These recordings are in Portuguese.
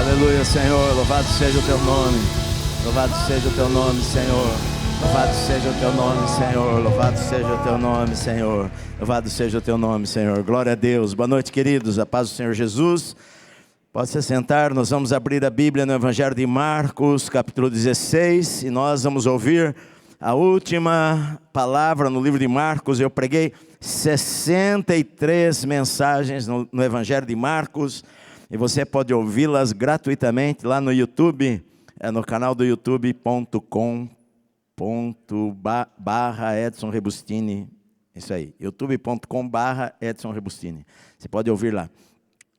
Aleluia, Senhor, louvado seja o teu nome. Louvado seja o teu nome, Senhor. Louvado seja o teu nome, Senhor. Louvado seja o teu nome, Senhor. Louvado seja o teu nome, Senhor. Glória a Deus. Boa noite, queridos. A paz do Senhor Jesus. Pode se sentar. Nós vamos abrir a Bíblia no Evangelho de Marcos, capítulo 16. E nós vamos ouvir a última palavra no livro de Marcos. Eu preguei 63 mensagens no Evangelho de Marcos. E você pode ouvi-las gratuitamente lá no YouTube, no canal do youtube.com/Edson Rebustini. Isso aí, youtube.com/Edson Rebustini. Você pode ouvir lá.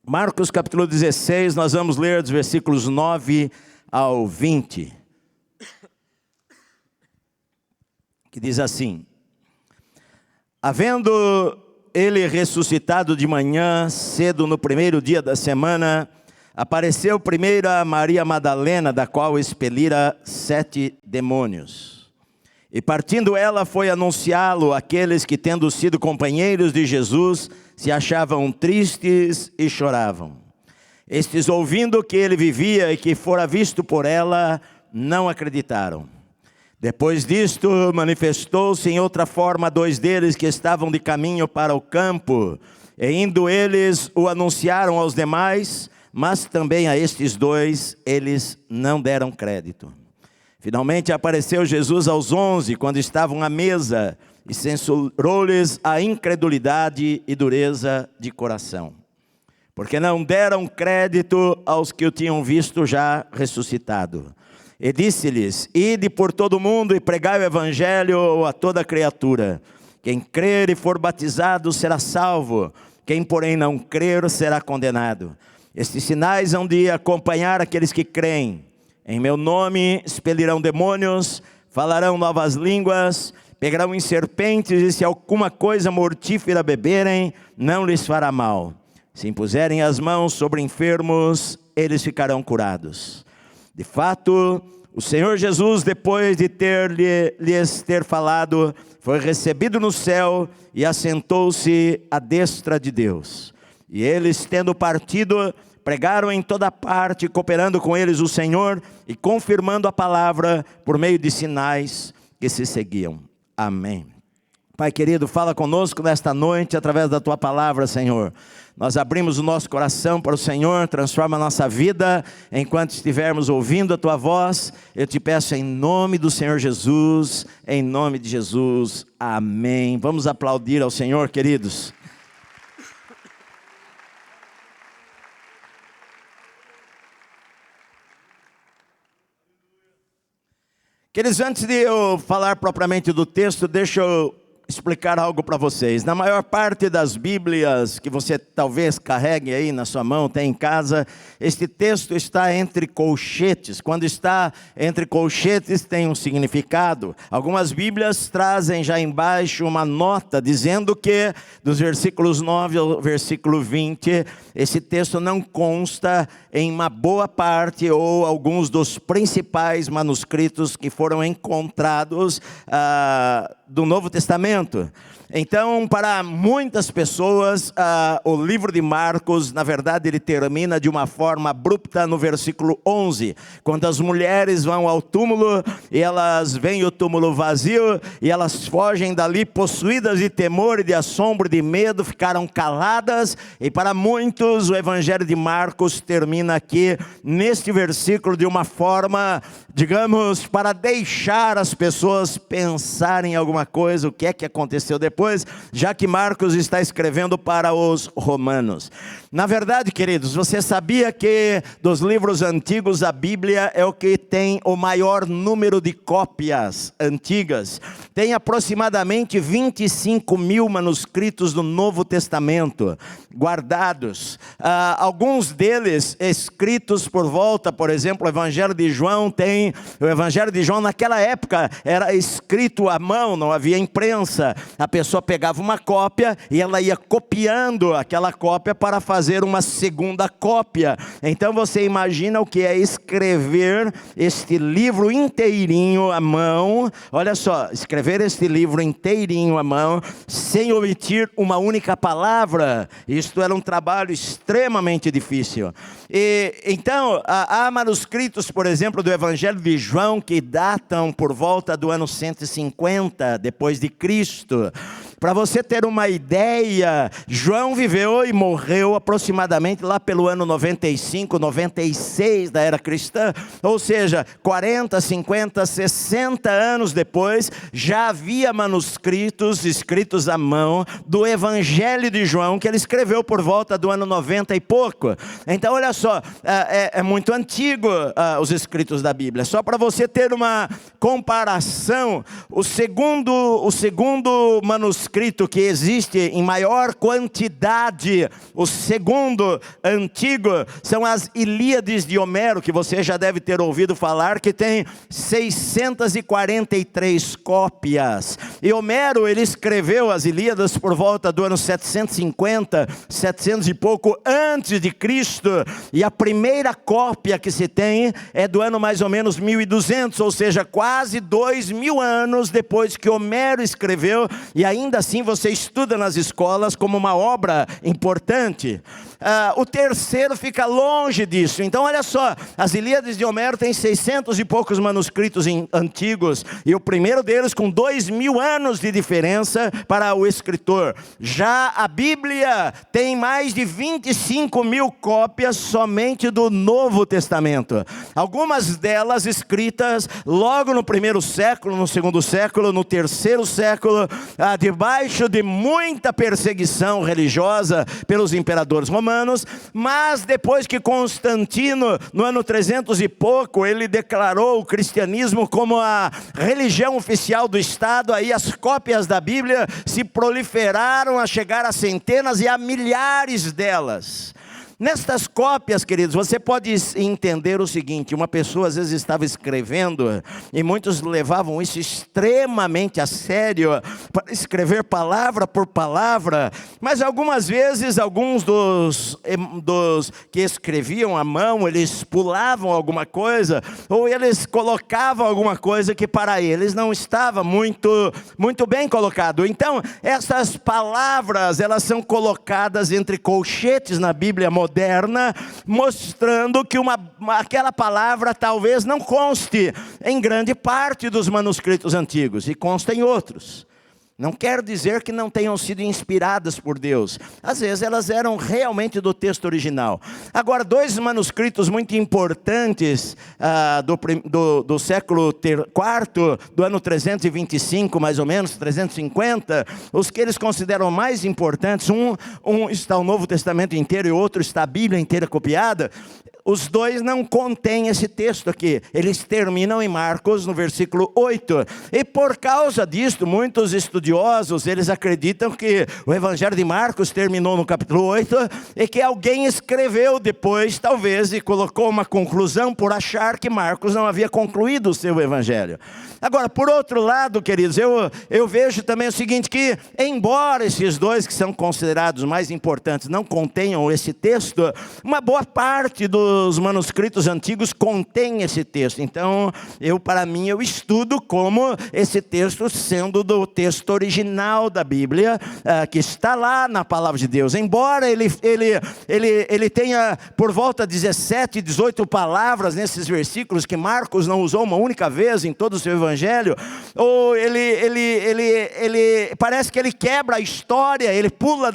Marcos capítulo 16, nós vamos ler dos versículos 9 ao 20. Que diz assim: havendo ele ressuscitado de manhã, cedo no primeiro dia da semana, apareceu primeiro a Maria Madalena, da qual expelira 7 demônios. E partindo ela, foi anunciá-lo àqueles que, tendo sido companheiros de Jesus, se achavam tristes e choravam. Estes, ouvindo que ele vivia e que fora visto por ela, não acreditaram. Depois disto, manifestou-se em outra forma a 2 deles que estavam de caminho para o campo. E indo eles, o anunciaram aos demais, mas também a estes 2 eles não deram crédito. Finalmente apareceu Jesus aos 11, quando estavam à mesa, e censurou-lhes a incredulidade e dureza de coração, porque não deram crédito aos que o tinham visto já ressuscitado. E disse-lhes: ide por todo o mundo e pregai o evangelho a toda criatura. Quem crer e for batizado será salvo, quem porém não crer será condenado. Estes sinais hão de acompanhar aqueles que creem. Em meu nome expelirão demônios, falarão novas línguas, pegarão em serpentes, e se alguma coisa mortífera beberem, não lhes fará mal. Se impuserem as mãos sobre enfermos, eles ficarão curados. De fato, o Senhor Jesus, depois de lhes ter falado, foi recebido no céu e assentou-se à destra de Deus. E eles, tendo partido, pregaram em toda parte, cooperando com eles o Senhor e confirmando a palavra por meio de sinais que se seguiam. Amém. Pai querido, fala conosco nesta noite através da Tua palavra, Senhor. Nós abrimos o nosso coração para o Senhor, transforma a nossa vida enquanto estivermos ouvindo a Tua voz. Eu te peço em nome do Senhor Jesus, em nome de Jesus, amém. Vamos aplaudir ao Senhor, queridos. Queridos, antes de eu falar propriamente do texto, deixa eu explicar algo para vocês. Na maior parte das Bíblias que você talvez carregue aí na sua mão, tem em casa, este texto está entre colchetes. Quando está entre colchetes tem um significado. Algumas Bíblias trazem já embaixo uma nota dizendo que dos versículos 9 ao versículo 20, esse texto não consta em uma boa parte ou alguns dos principais manuscritos que foram encontrados do Novo Testamento. Então, para muitas pessoas, o livro de Marcos, na verdade, ele termina de uma forma abrupta no versículo 11, quando as mulheres vão ao túmulo e elas veem o túmulo vazio e elas fogem dali possuídas de temor e de assombro e de medo, ficaram caladas. E para muitos o Evangelho de Marcos termina aqui neste versículo de uma forma, digamos, para deixar as pessoas pensarem em alguma coisa, o que é que aconteceu depois, já que Marcos está escrevendo para os romanos. Na verdade, queridos, você sabia que dos livros antigos a Bíblia é o que tem o maior número de cópias antigas? Tem aproximadamente 25 mil manuscritos do Novo Testamento guardados. Alguns deles escritos por volta, por exemplo, o Evangelho de João o Evangelho de João naquela época era escrito à mão, não havia imprensa. A pessoa pessoa pegava uma cópia e ela ia copiando aquela cópia para fazer uma segunda cópia. Então você imagina o que é escrever este livro inteirinho à mão. Olha só, escrever este livro inteirinho à mão, sem omitir uma única palavra. Isto era um trabalho extremamente difícil. Então, há manuscritos, por exemplo, do Evangelho de João, que datam por volta do ano 150 depois de Cristo. Para você ter uma ideia, João viveu e morreu aproximadamente lá pelo ano 95, 96 da era cristã. Ou seja, 40, 50, 60 anos depois, já havia manuscritos escritos à mão do Evangelho de João, que ele escreveu por volta do ano 90 e pouco. Então, olha só, é muito antigo os escritos da Bíblia. Só para você ter uma comparação, o segundo manuscrito que existe em maior quantidade, o segundo antigo, são as Ilíades de Homero, que você já deve ter ouvido falar, que tem 643 cópias. E Homero, ele escreveu as Ilíadas por volta do ano 750, 700 e pouco antes de Cristo, e a primeira cópia que se tem é do ano mais ou menos 1200, ou seja, quase 2000 anos depois que Homero escreveu, e ainda assim você estuda nas escolas como uma obra importante. O terceiro fica longe disso. Então olha só, as Ilíadas de Homero têm 600 e poucos manuscritos antigos, e o primeiro deles com 2000 anos de diferença para o escritor. Já a Bíblia tem mais de 25.000 cópias somente do Novo Testamento. Algumas delas escritas logo no primeiro século, no segundo século, no terceiro século, debaixo de muita perseguição religiosa pelos imperadores romanos. Mas depois que Constantino, no ano 300 e pouco, ele declarou o cristianismo como a religião oficial do Estado, aí as cópias da Bíblia se proliferaram a chegar a centenas e a milhares delas. Nestas cópias, queridos, você pode entender o seguinte: uma pessoa às vezes estava escrevendo, e muitos levavam isso extremamente a sério, para escrever palavra por palavra, mas algumas vezes, alguns dos que escreviam à mão, eles pulavam alguma coisa, ou eles colocavam alguma coisa que para eles não estava muito bem colocado. Então, essas palavras, elas são colocadas entre colchetes na Bíblia moderna, mostrando que aquela palavra talvez não conste em grande parte dos manuscritos antigos, e consta em outros. Não quer dizer que não tenham sido inspiradas por Deus. Às vezes elas eram realmente do texto original. Agora, dois manuscritos muito importantes do século IV, do ano 325 mais ou menos, 350, os que eles consideram mais importantes, um está o Novo Testamento inteiro e o outro está a Bíblia inteira copiada. Os dois não contêm esse texto aqui. Eles terminam em Marcos, no versículo 8. E por causa disto, muitos estudiosos, eles acreditam que o Evangelho de Marcos terminou no capítulo 8, e que alguém escreveu depois, talvez, e colocou uma conclusão por achar que Marcos não havia concluído o seu Evangelho. Agora, por outro lado, queridos, eu vejo também o seguinte, que embora esses dois que são considerados mais importantes não contenham esse texto, uma boa parte dos manuscritos antigos contém esse texto. Então, para mim, eu estudo como esse texto sendo do texto original da Bíblia, que está lá na Palavra de Deus. Embora ele tenha por volta de 17, 18 palavras nesses versículos que Marcos não usou uma única vez em todo o seu Evangelho, ou ele parece que ele quebra a história, ele pula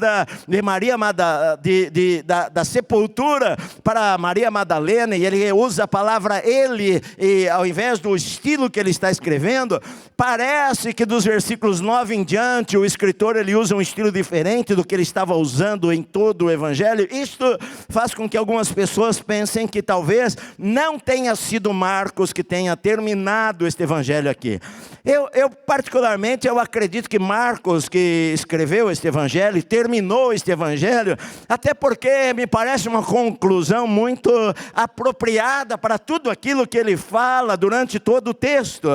de Maria da sepultura para Maria Madalena, e ele usa a palavra ele, e ao invés do estilo que ele está escrevendo. Parece que dos versículos 9 em diante, o escritor ele usa um estilo diferente do que ele estava usando em todo o Evangelho. Isto faz com que algumas pessoas pensem que talvez não tenha sido Marcos que tenha terminado este Evangelho aqui. Eu particularmente, eu acredito que Marcos, que escreveu este Evangelho, terminou este Evangelho, até porque me parece uma conclusão muito apropriada para tudo aquilo que ele fala durante todo o texto.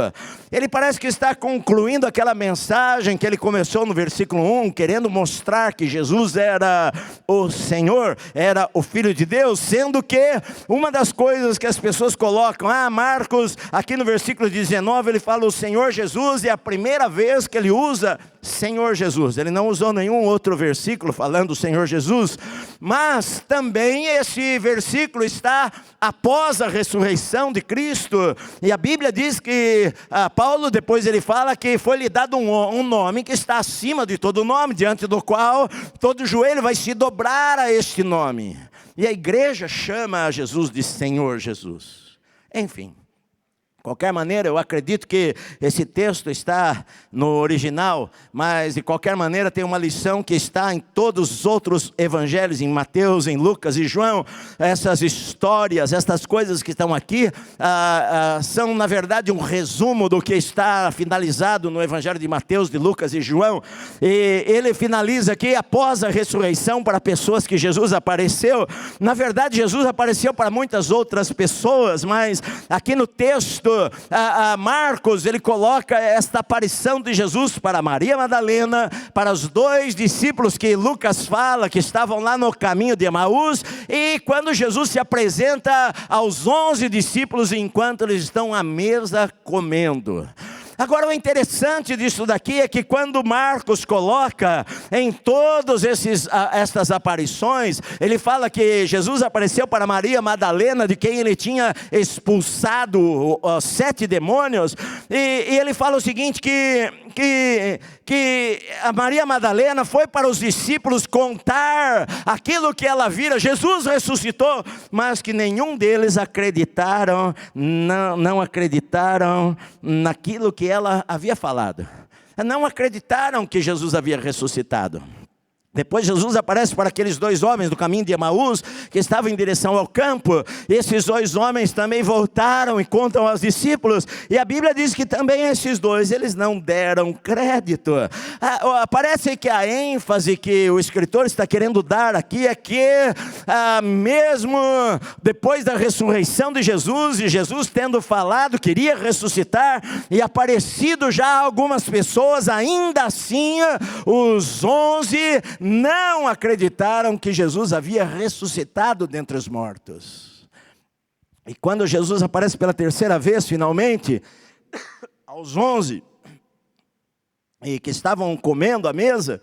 Ele parece que está concluindo aquela mensagem que ele começou no versículo 1, querendo mostrar que Jesus era o Senhor, era o Filho de Deus, sendo que uma das coisas que as pessoas colocam, Marcos, aqui no versículo 19, ele fala o Senhor Jesus, e é a primeira vez que ele usa Senhor Jesus. Ele não usou nenhum outro versículo falando do Senhor Jesus, mas também esse versículo está após a ressurreição de Cristo, e a Bíblia diz que Paulo depois ele fala que foi-lhe dado um nome que está acima de todo nome, diante do qual todo joelho vai se dobrar a este nome, e a igreja chama a Jesus de Senhor Jesus. Enfim, de qualquer maneira, eu acredito que esse texto está no original, mas de qualquer maneira tem uma lição que está em todos os outros evangelhos, em Mateus, em Lucas e João. Essas histórias, essas coisas que estão aqui, são na verdade um resumo do que está finalizado no evangelho de Mateus, de Lucas e João. E ele finaliza aqui, após a ressurreição, para pessoas que Jesus apareceu. Na verdade, Jesus apareceu para muitas outras pessoas, mas aqui no texto, Marcos, ele coloca esta aparição de Jesus para Maria Madalena, para os 2 discípulos que Lucas fala, que estavam lá no caminho de Emaús, e quando Jesus se apresenta aos 11 discípulos, enquanto eles estão à mesa comendo. Agora, o interessante disso daqui é que quando Marcos coloca em todas estas aparições, ele fala que Jesus apareceu para Maria Madalena, de quem ele tinha expulsado 7 demônios, e ele fala o seguinte, que a Maria Madalena foi para os discípulos contar aquilo que ela vira. Jesus ressuscitou, mas que nenhum deles acreditaram, não acreditaram naquilo que ela havia falado. Não acreditaram que Jesus havia ressuscitado. Depois Jesus aparece para aqueles 2 homens do caminho de Emaús, que estavam em direção ao campo. Esses 2 homens também voltaram e contam aos discípulos, e a Bíblia diz que também esses 2, eles não deram crédito. Parece que a ênfase que o escritor está querendo dar aqui é que mesmo depois da ressurreição de Jesus, e Jesus tendo falado que iria ressuscitar, e aparecido já a algumas pessoas, ainda assim os 11 não acreditaram que Jesus havia ressuscitado dentre os mortos. E quando Jesus aparece pela 3ª vez, finalmente, aos 11, e que estavam comendo à mesa,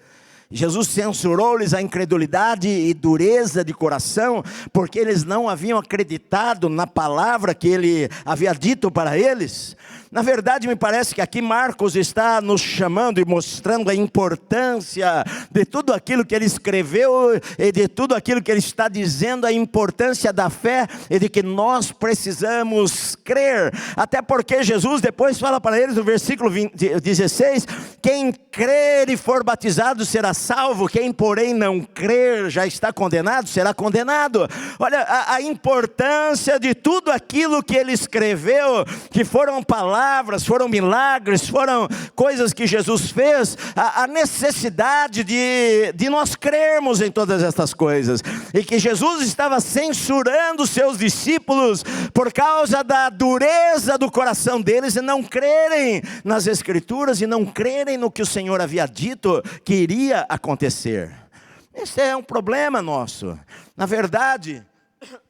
Jesus censurou-lhes a incredulidade e dureza de coração, porque eles não haviam acreditado na palavra que ele havia dito para eles. Na verdade, me parece que aqui Marcos está nos chamando e mostrando a importância de tudo aquilo que ele escreveu e de tudo aquilo que ele está dizendo, a importância da fé e de que nós precisamos crer. Até porque Jesus depois fala para eles no versículo 16, quem crer e for batizado será salvo, quem porém não crer já está condenado, será condenado. Olha a importância de tudo aquilo que ele escreveu, que foram palavras, foram milagres, foram coisas que Jesus fez, a necessidade de nós crermos em todas essas coisas, e que Jesus estava censurando os seus discípulos por causa da dureza do coração deles, e não crerem nas Escrituras, e não crerem no que o Senhor havia dito que iria acontecer. Esse é um problema nosso. Na verdade,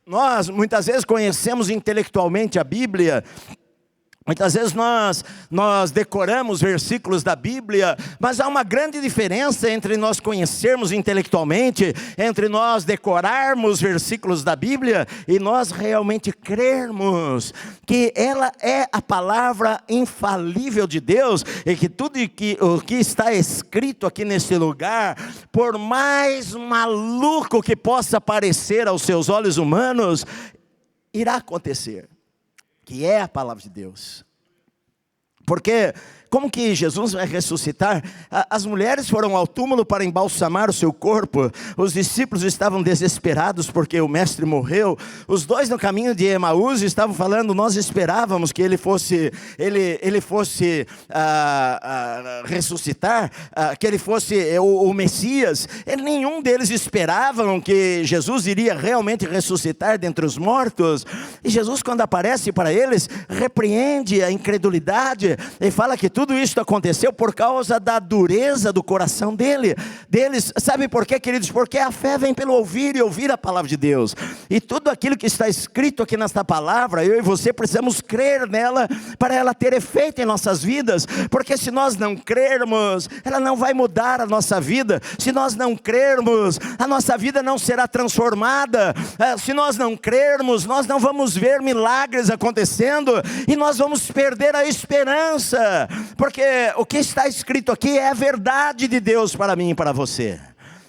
nós muitas vezes conhecemos intelectualmente a Bíblia, muitas vezes nós decoramos versículos da Bíblia, mas há uma grande diferença entre nós conhecermos intelectualmente, entre nós decorarmos versículos da Bíblia e nós realmente crermos que ela é a palavra infalível de Deus, e que tudo o que está escrito aqui nesse lugar, por mais maluco que possa parecer aos seus olhos humanos, irá acontecer. Que é a palavra de Deus. Porque como que Jesus vai ressuscitar? As mulheres foram ao túmulo para embalsamar o seu corpo. Os discípulos estavam desesperados porque o mestre morreu. Os dois no caminho de Emaús estavam falando, nós esperávamos que ele fosse ressuscitar, que ele fosse o Messias. Nenhum deles esperavam que Jesus iria realmente ressuscitar dentre os mortos. E Jesus, quando aparece para eles, repreende a incredulidade e fala que tudo isso aconteceu por causa da dureza do coração deles. Sabe por quê, queridos? Porque a fé vem pelo ouvir e ouvir a palavra de Deus. E tudo aquilo que está escrito aqui nesta palavra, eu e você precisamos crer nela para ela ter efeito em nossas vidas. Porque se nós não crermos, ela não vai mudar a nossa vida. Se nós não crermos, a nossa vida não será transformada. Se nós não crermos, nós não vamos ver milagres acontecendo e nós vamos perder a esperança. Porque o que está escrito aqui é a verdade de Deus para mim e para você.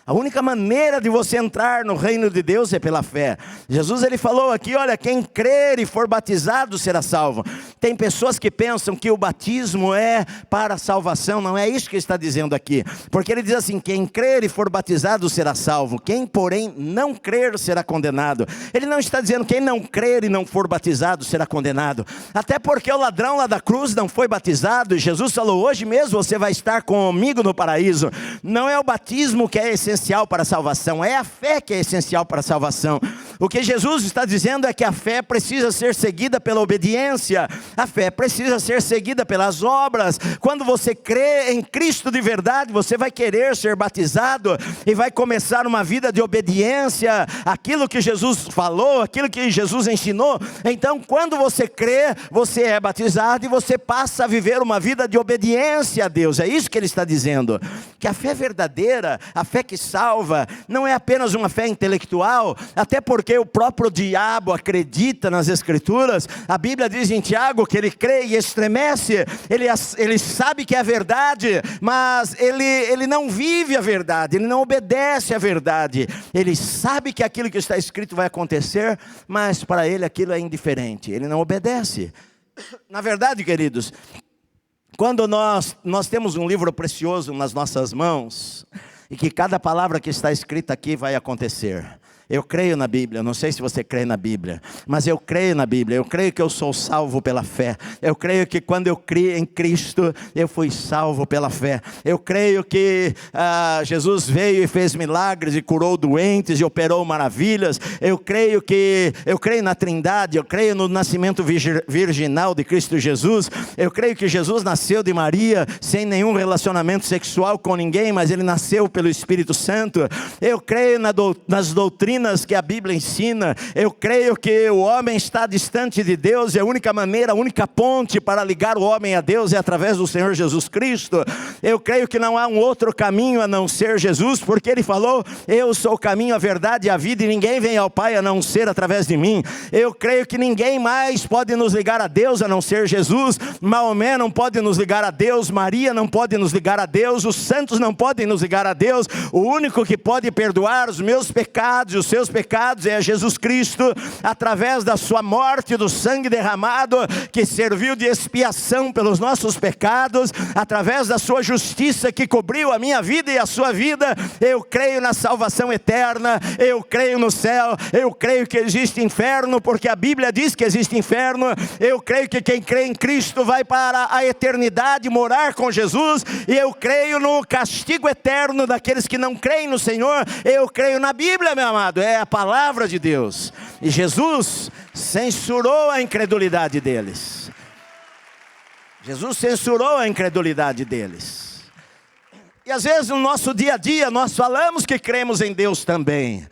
A única maneira de você entrar no reino de Deus é pela fé. Jesus ele falou aqui, olha, quem crer e for batizado será salvo. Tem pessoas que pensam que o batismo é para a salvação, não é isso que ele está dizendo aqui. Porque ele diz assim, quem crer e for batizado será salvo. Quem porém não crer será condenado. Ele não está dizendo quem não crer e não for batizado será condenado. Até porque o ladrão lá da cruz não foi batizado. E Jesus falou, hoje mesmo você vai estar comigo no paraíso. Não é o batismo que é essencial para a salvação, é a fé que é essencial para a salvação. O que Jesus está dizendo é que a fé precisa ser seguida pela obediência, a fé precisa ser seguida pelas obras. Quando você crê em Cristo de verdade, você vai querer ser batizado e vai começar uma vida de obediência, aquilo que Jesus falou, aquilo que Jesus ensinou. Então quando você crê, você é batizado e você passa a viver uma vida de obediência a Deus. É isso que ele está dizendo, que a fé verdadeira, a fé que salva, não é apenas uma fé intelectual, até porque o próprio diabo acredita nas escrituras. A Bíblia diz em Tiago que ele crê e estremece, ele sabe que é verdade, mas ele não vive a verdade, ele não obedece a verdade. Ele sabe que aquilo que está escrito vai acontecer, mas para ele aquilo é indiferente, ele não obedece. Na verdade, queridos, quando nós temos um livro precioso nas nossas mãos, e que cada palavra que está escrita aqui vai acontecer. Eu creio na Bíblia, não sei se você crê na Bíblia, mas eu creio na Bíblia, eu creio que eu sou salvo pela fé. Eu creio que quando eu criei em Cristo, eu fui salvo pela fé. Eu creio que Jesus veio e fez milagres e curou doentes e operou maravilhas. Eu creio na Trindade, eu creio no nascimento virginal de Cristo Jesus. Eu creio que Jesus nasceu de Maria sem nenhum relacionamento sexual com ninguém, mas ele nasceu pelo Espírito Santo. Eu creio nas doutrinas que a Bíblia ensina. Eu creio que o homem está distante de Deus e a única maneira, a única ponte para ligar o homem a Deus é através do Senhor Jesus Cristo. Eu creio que não há um outro caminho a não ser Jesus, porque ele falou, eu sou o caminho, a verdade e a vida, e ninguém vem ao Pai a não ser através de mim. Eu creio que ninguém mais pode nos ligar a Deus a não ser Jesus. Maomé não pode nos ligar a Deus, Maria não pode nos ligar a Deus, os santos não podem nos ligar a Deus. O único que pode perdoar os meus pecados, os seus pecados, é Jesus Cristo, através da sua morte, do sangue derramado, que serviu de expiação pelos nossos pecados, através da sua justiça que cobriu a minha vida e a sua vida. Eu creio na salvação eterna, eu creio no céu, eu creio que existe inferno, porque a Bíblia diz que existe inferno. Eu creio que quem crê em Cristo vai para a eternidade morar com Jesus, e eu creio no castigo eterno daqueles que não creem no Senhor. Eu creio na Bíblia, meu amado, é a palavra de Deus, e Jesus censurou a incredulidade deles. Jesus censurou a incredulidade deles. E às vezes no nosso dia a dia nós falamos que cremos em Deus também,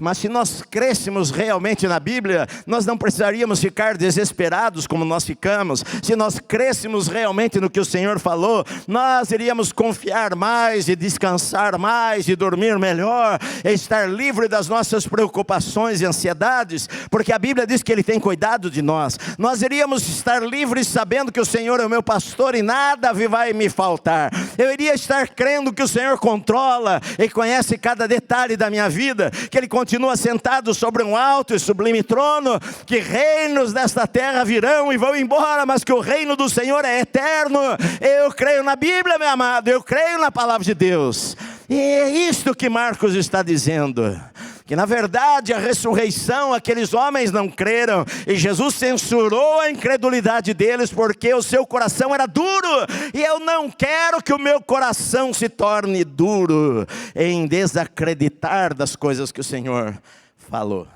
mas se nós crêssemos realmente na Bíblia, nós não precisaríamos ficar desesperados como nós ficamos. Se nós crêssemos realmente no que o Senhor falou, nós iríamos confiar mais e descansar mais e dormir melhor, e estar livre das nossas preocupações e ansiedades, porque a Bíblia diz que Ele tem cuidado de nós. Nós iríamos estar livres sabendo que o Senhor é o meu pastor e nada vai me faltar. Eu iria estar crendo que o Senhor controla e conhece cada detalhe da minha vida, que Ele continua continua sentado sobre um alto e sublime trono, que reinos desta terra virão e vão embora, mas que o reino do Senhor é eterno. Eu creio na Bíblia, meu amado, eu creio na palavra de Deus. E é isto que Marcos está dizendo, que na verdade a ressurreição, aqueles homens não creram, e Jesus censurou a incredulidade deles, porque o seu coração era duro, e eu não quero que o meu coração se torne duro, em desacreditar das coisas que o Senhor falou.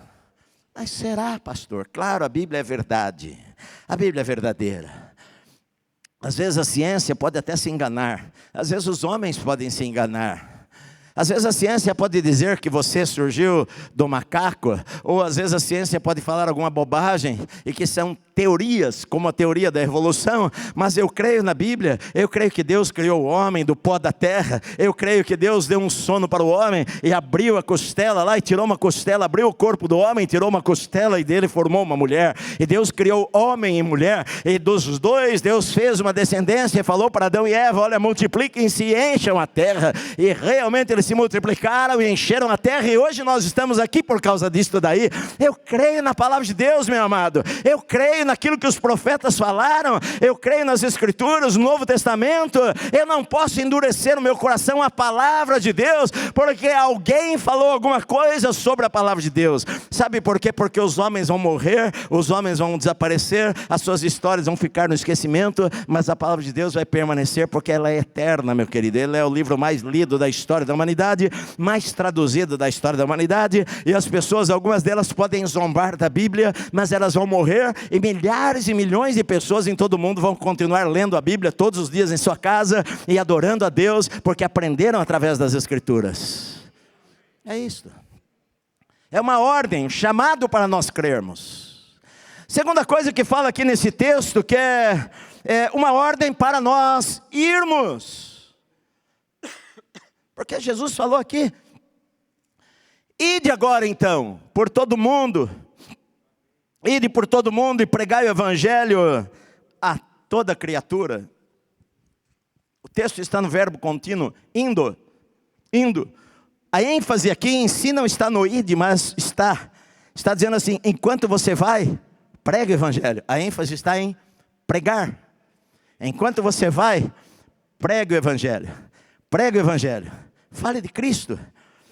Mas será, pastor? Claro, a Bíblia é verdade, a Bíblia é verdadeira. Às vezes a ciência pode até se enganar, às vezes os homens podem se enganar. Às vezes a ciência pode dizer que você surgiu do macaco, ou às vezes a ciência pode falar alguma bobagem, e que são teorias, como a teoria da evolução, mas eu creio na Bíblia, eu creio que Deus criou o homem do pó da terra, eu creio que Deus deu um sono para o homem, e abriu a costela lá, e tirou uma costela, abriu o corpo do homem, tirou uma costela, e dele formou uma mulher, e Deus criou homem e mulher, e dos dois Deus fez uma descendência, e falou para Adão e Eva, olha, multipliquem-se e encham a terra, e realmente eles se multiplicaram e encheram a terra, e hoje nós estamos aqui por causa disso daí. Eu creio na palavra de Deus, meu amado, eu creio naquilo que os profetas falaram, eu creio nas escrituras, no Novo Testamento. Eu não posso endurecer o meu coração à palavra de Deus, porque alguém falou alguma coisa sobre a palavra de Deus. Sabe por quê? Porque os homens vão morrer, os homens vão desaparecer, as suas histórias vão ficar no esquecimento, mas a palavra de Deus vai permanecer, porque ela é eterna, meu querido. Ele é o livro mais lido da história da humanidade, mais traduzido da história da humanidade, e as pessoas, algumas delas podem zombar da Bíblia, mas elas vão morrer, e milhares e milhões de pessoas em todo o mundo vão continuar lendo a Bíblia todos os dias em sua casa, e adorando a Deus, porque aprenderam através das Escrituras. É isso. É uma ordem, um chamado para nós crermos. Segunda coisa que fala aqui nesse texto, que é uma ordem para nós irmos. Porque Jesus falou aqui, ide agora então, por todo mundo, ide por todo mundo e pregai o evangelho a toda criatura. O texto está no verbo contínuo, indo. A ênfase aqui em si não está no ide, mas está dizendo assim, enquanto você vai, prega o evangelho. A ênfase está em pregar. Enquanto você vai, prega o evangelho. Prega o evangelho. Fale de Cristo.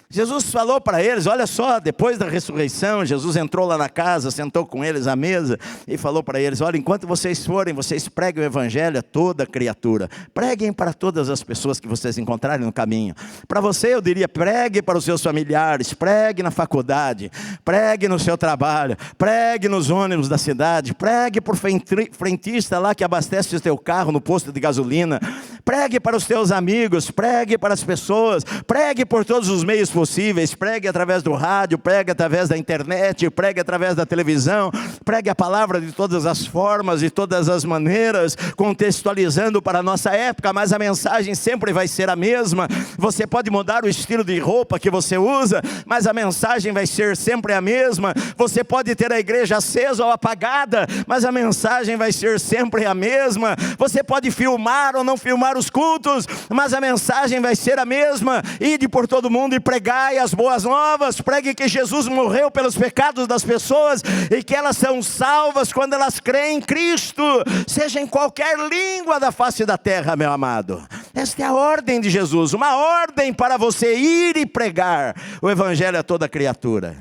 Jesus falou para eles, olha só, depois da ressurreição, Jesus entrou lá na casa, sentou com eles à mesa e falou para eles, olha, enquanto vocês forem, vocês preguem o evangelho a toda criatura. Preguem para todas as pessoas que vocês encontrarem no caminho. Para você eu diria, pregue para os seus familiares, pregue na faculdade, pregue no seu trabalho, pregue nos ônibus da cidade, pregue por frentista lá que abastece o teu carro no posto de gasolina, pregue para os teus amigos, pregue para as pessoas, pregue por todos os meios possíveis, pregue através do rádio, pregue através da internet, pregue através da televisão, pregue a palavra de todas as formas, de todas as maneiras, contextualizando para a nossa época, mas a mensagem sempre vai ser a mesma. Você pode mudar o estilo de roupa que você usa, mas a mensagem vai ser sempre a mesma. Você pode ter a igreja acesa ou apagada, mas a mensagem vai ser sempre a mesma. Você pode filmar ou não filmar os cultos, mas a mensagem vai ser a mesma. Ide por todo mundo e pregai as boas novas, pregue que Jesus morreu pelos pecados das pessoas e que elas são salvas quando elas creem em Cristo, seja em qualquer língua da face da terra, meu amado. Esta é a ordem de Jesus, uma ordem para você ir e pregar o evangelho a toda criatura.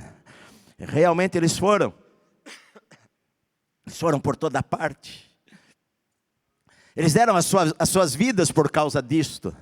Realmente eles foram por toda parte. Eles deram as suas vidas por causa disto.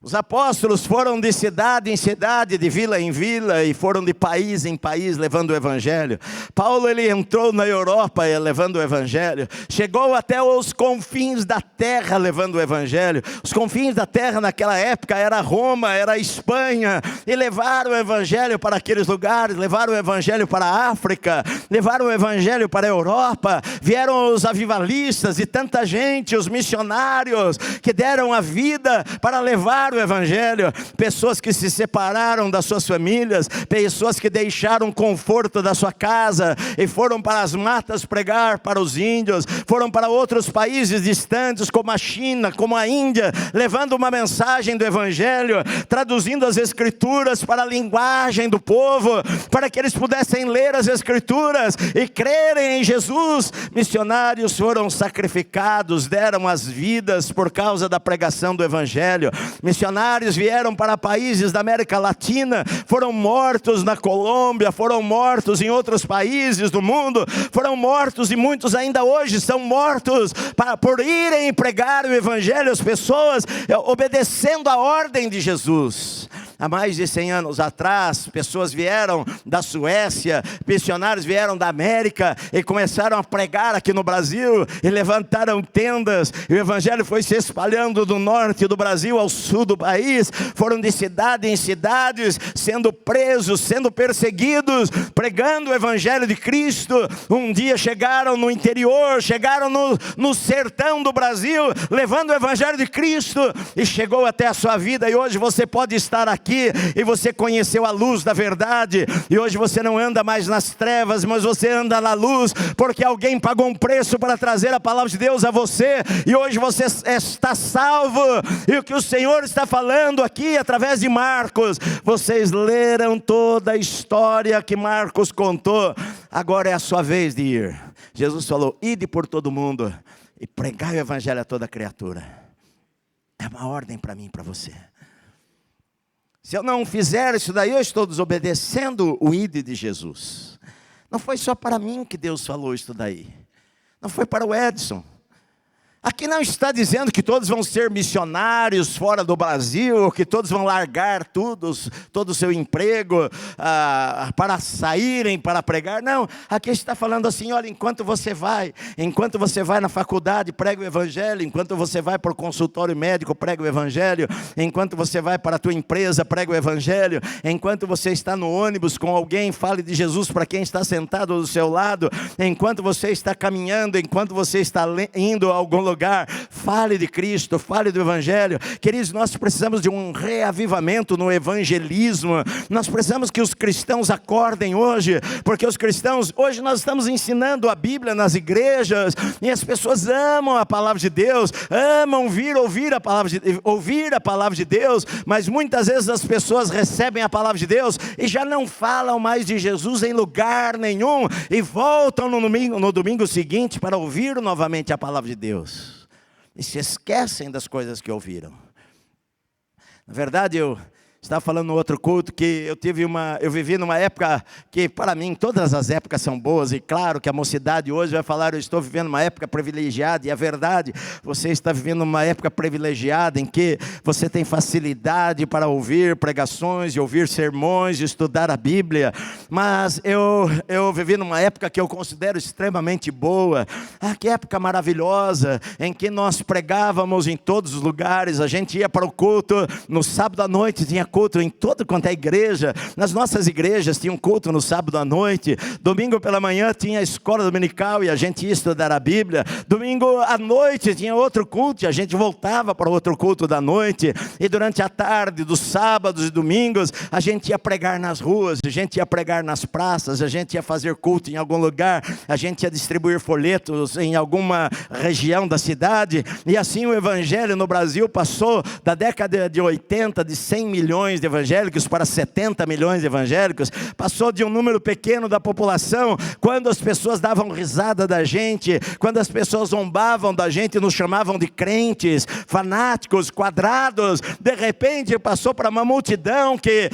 Os apóstolos foram de cidade em cidade, de vila em vila, e foram de país em país levando o evangelho. Paulo, ele entrou na Europa levando o evangelho, chegou até os confins da terra levando o evangelho. Os confins da terra naquela época era Roma, era Espanha, e levaram o evangelho para aqueles lugares, levaram o evangelho para a África, levaram o evangelho para a Europa. Vieram os avivalistas e tanta gente, os missionários que deram a vida para levar o o evangelho, pessoas que se separaram das suas famílias, pessoas que deixaram o conforto da sua casa e foram para as matas pregar para os índios, foram para outros países distantes como a China, como a Índia, levando uma mensagem do evangelho, traduzindo as escrituras para a linguagem do povo, para que eles pudessem ler as escrituras e crerem em Jesus. Missionários foram sacrificados, deram as vidas por causa da pregação do evangelho. Missionários vieram para países da América Latina, foram mortos na Colômbia, foram mortos em outros países do mundo, foram mortos e muitos ainda hoje são mortos por irem pregar o evangelho às pessoas, obedecendo a ordem de Jesus. Há mais de 100 anos atrás, pessoas vieram da Suécia, missionários vieram da América e começaram a pregar aqui no Brasil e levantaram tendas, e o evangelho foi se espalhando do norte do Brasil ao sul do país, foram de cidade em cidades, sendo presos, sendo perseguidos, pregando o evangelho de Cristo. Um dia chegaram no interior, chegaram no sertão do Brasil, levando o evangelho de Cristo, e chegou até a sua vida, e hoje você pode estar aqui, e você conheceu a luz da verdade, e hoje você não anda mais nas trevas, mas você anda na luz, porque alguém pagou um preço para trazer a palavra de Deus a você, e hoje você está salvo. E o que o Senhor está falando aqui através de Marcos, vocês leram toda a história que Marcos contou, agora é a sua vez de ir. Jesus falou: ide por todo mundo e pregai o evangelho a toda criatura. É uma ordem para mim e para você. Se eu não fizer isso daí, eu estou desobedecendo o ide de Jesus. Não foi só para mim que Deus falou isso daí. Não foi para o Edson. Aqui não está dizendo que todos vão ser missionários fora do Brasil, ou que todos vão largar todo o seu emprego para saírem, para pregar. Não, aqui está falando assim: olha, enquanto você vai na faculdade, prega o evangelho, enquanto você vai para o consultório médico, prega o evangelho, enquanto você vai para a tua empresa, prega o evangelho, enquanto você está no ônibus com alguém, fale de Jesus para quem está sentado do seu lado, enquanto você está caminhando, enquanto você está indo a algum lugar, fale de Cristo, fale do evangelho. Queridos, nós precisamos de um reavivamento no evangelismo. Nós precisamos que os cristãos acordem hoje, porque os cristãos, hoje nós estamos ensinando a Bíblia nas igrejas, e as pessoas amam a palavra de Deus, amam ouvir a palavra de Deus, mas muitas vezes as pessoas recebem a palavra de Deus e já não falam mais de Jesus em lugar nenhum, e voltam no domingo seguinte para ouvir novamente a palavra de Deus, e se esquecem das coisas que ouviram. Na verdade, eu estava falando no outro culto que eu vivi numa época que, para mim, todas as épocas são boas, e claro que a mocidade hoje vai falar: eu estou vivendo uma época privilegiada, e é verdade, você está vivendo uma época privilegiada em que você tem facilidade para ouvir pregações, e ouvir sermões, e estudar a Bíblia. Mas eu vivi numa época que eu considero extremamente boa. Que época maravilhosa, em que nós pregávamos em todos os lugares. A gente ia para o culto, no sábado à noite tinha culto em todo quanto é igreja. Nas nossas igrejas tinha um culto no sábado à noite, domingo pela manhã tinha a escola dominical e a gente ia estudar a Bíblia, domingo à noite tinha outro culto e a gente voltava para outro culto da noite, e durante a tarde dos sábados e domingos a gente ia pregar nas ruas, a gente ia pregar nas praças, a gente ia fazer culto em algum lugar, a gente ia distribuir folhetos em alguma região da cidade. E assim o evangelho no Brasil passou da década de 80, de 100 milhões de evangélicos para 70 milhões de evangélicos. Passou de um número pequeno da população, quando as pessoas davam risada da gente, quando as pessoas zombavam da gente, nos chamavam de crentes, fanáticos, quadrados. De repente passou para uma multidão que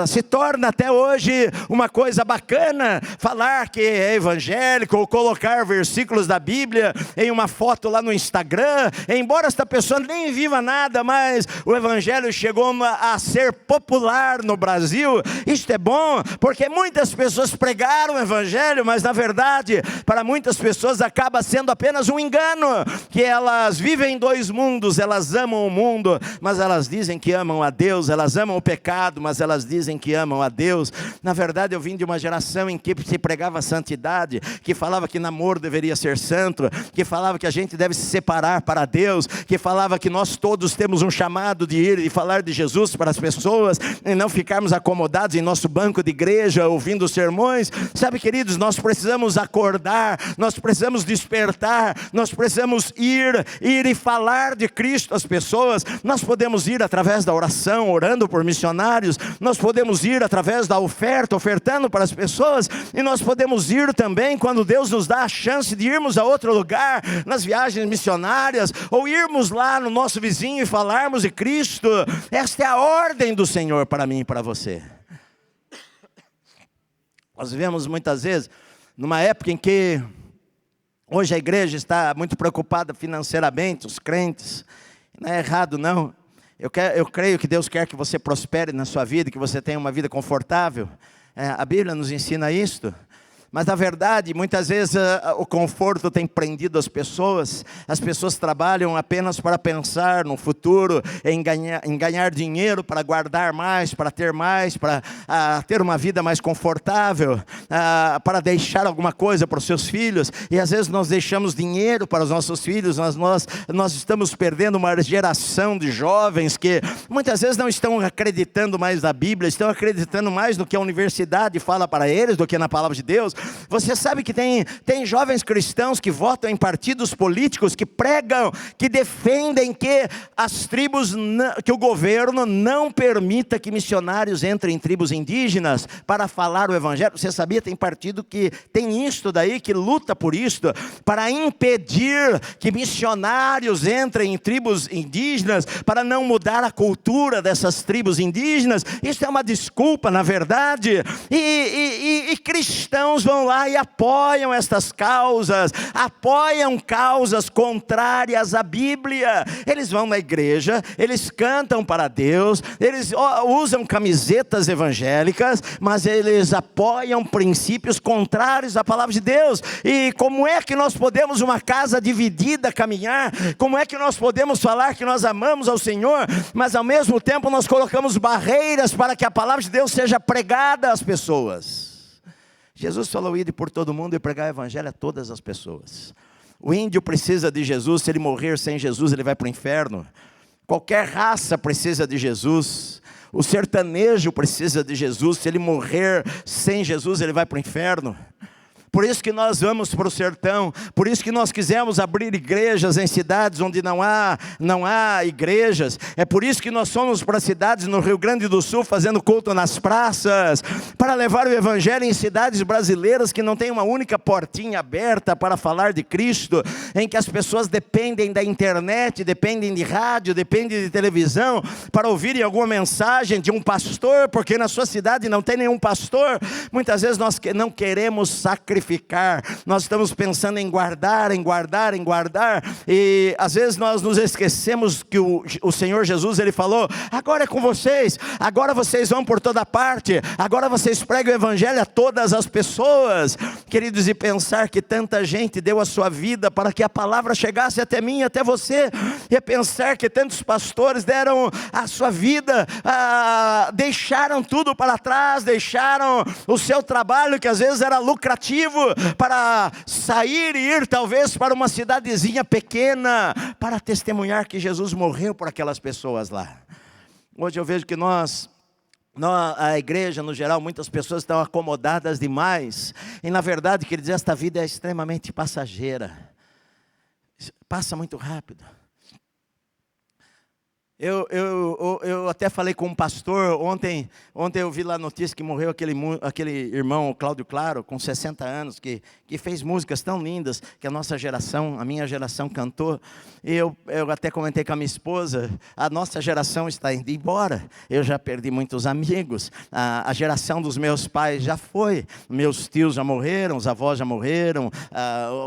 se torna até hoje uma coisa bacana, falar que é evangélico, ou colocar versículos da Bíblia em uma foto lá no Instagram, embora esta pessoa nem viva nada, mas o evangelho chegou a ser popular no Brasil. Isto é bom, porque muitas pessoas pregaram o evangelho, mas na verdade, para muitas pessoas acaba sendo apenas um engano, que elas vivem em dois mundos, elas amam o mundo, mas elas dizem que amam a Deus, elas amam o pecado, mas elas dizem que amam a Deus. Na verdade, eu vim de uma geração em que se pregava santidade, que falava que namoro deveria ser santo, que falava que a gente deve se separar para Deus, que falava que nós todos temos um chamado de ir e falar de Jesus para as pessoas, e não ficarmos acomodados em nosso banco de igreja, ouvindo sermões. Sabe, queridos, nós precisamos acordar, nós precisamos despertar, nós precisamos ir e falar de Cristo às pessoas. Nós podemos ir através da oração, orando por missionários, nós podemos ir através da oferta, ofertando para as pessoas, e nós podemos ir também quando Deus nos dá a chance de irmos a outro lugar, nas viagens missionárias, ou irmos lá no nosso vizinho e falarmos de Cristo. Esta é a ordem do Senhor para mim e para você. Nós vivemos muitas vezes numa época em que hoje a igreja está muito preocupada financeiramente, os crentes. Não é errado, não. Eu creio que Deus quer que você prospere na sua vida, que você tenha uma vida confortável. A Bíblia nos ensina isto. Mas na verdade, muitas vezes o conforto tem prendido as pessoas trabalham apenas para pensar no futuro, em ganhar dinheiro, para guardar mais, para ter ter uma vida mais confortável, para deixar alguma coisa para os seus filhos, e às vezes nós deixamos dinheiro para os nossos filhos, nós estamos perdendo uma geração de jovens que muitas vezes não estão acreditando mais na Bíblia, estão acreditando mais no que a universidade fala para eles do que na palavra de Deus. Você sabe que tem jovens cristãos que votam em partidos políticos, que pregam, que defendem que as tribos, que o governo não permita que missionários entrem em tribos indígenas para falar o evangelho. Você sabia, tem partido que tem isto daí, que luta por isto, para impedir que missionários entrem em tribos indígenas, para não mudar a cultura dessas tribos indígenas. Isso é uma desculpa, na verdade, e cristãos vão lá e apoiam estas causas, apoiam causas contrárias à Bíblia. Eles vão na igreja, eles cantam para Deus, eles usam camisetas evangélicas, mas eles apoiam princípios contrários à palavra de Deus. E como é que nós podemos, uma casa dividida, caminhar? Como é que nós podemos falar que nós amamos ao Senhor, mas ao mesmo tempo nós colocamos barreiras para que a palavra de Deus seja pregada às pessoas? Jesus falou: ide por todo mundo e pregar o evangelho a todas as pessoas. O índio precisa de Jesus. Se ele morrer sem Jesus, ele vai para o inferno. Qualquer raça precisa de Jesus. O sertanejo precisa de Jesus. Se ele morrer sem Jesus, ele vai para o inferno. Por isso que nós vamos para o sertão, por isso que nós quisemos abrir igrejas em cidades onde não há igrejas. É por isso que nós fomos para cidades no Rio Grande do Sul, fazendo culto nas praças, para levar o evangelho em cidades brasileiras que não tem uma única portinha aberta para falar de Cristo, em que as pessoas dependem da internet, dependem de rádio, dependem de televisão, para ouvirem alguma mensagem de um pastor, porque na sua cidade não tem nenhum pastor. Muitas vezes nós não queremos sacrificar, nós estamos pensando em guardar, e às vezes nós nos esquecemos que o Senhor Jesus, Ele falou: agora é com vocês, agora vocês vão por toda parte, agora vocês pregam o evangelho a todas as pessoas. Queridos, e pensar que tanta gente deu a sua vida para que a palavra chegasse até mim, até você, e pensar que tantos pastores deram a sua vida, deixaram tudo para trás, deixaram o seu trabalho, que às vezes era lucrativo, para sair e ir talvez para uma cidadezinha pequena, para testemunhar que Jesus morreu por aquelas pessoas lá. Hoje eu vejo que a igreja no geral, muitas pessoas estão acomodadas demais, e na verdade, queridos, esta vida é extremamente passageira, passa muito rápido. Eu até falei com um pastor ontem eu vi lá a notícia que morreu aquele irmão Cláudio Claro, com 60 anos, que fez músicas tão lindas que a minha geração cantou. E eu até comentei com a minha esposa: a nossa geração está indo embora, eu já perdi muitos amigos, a geração dos meus pais já foi, meus tios já morreram, os avós já morreram,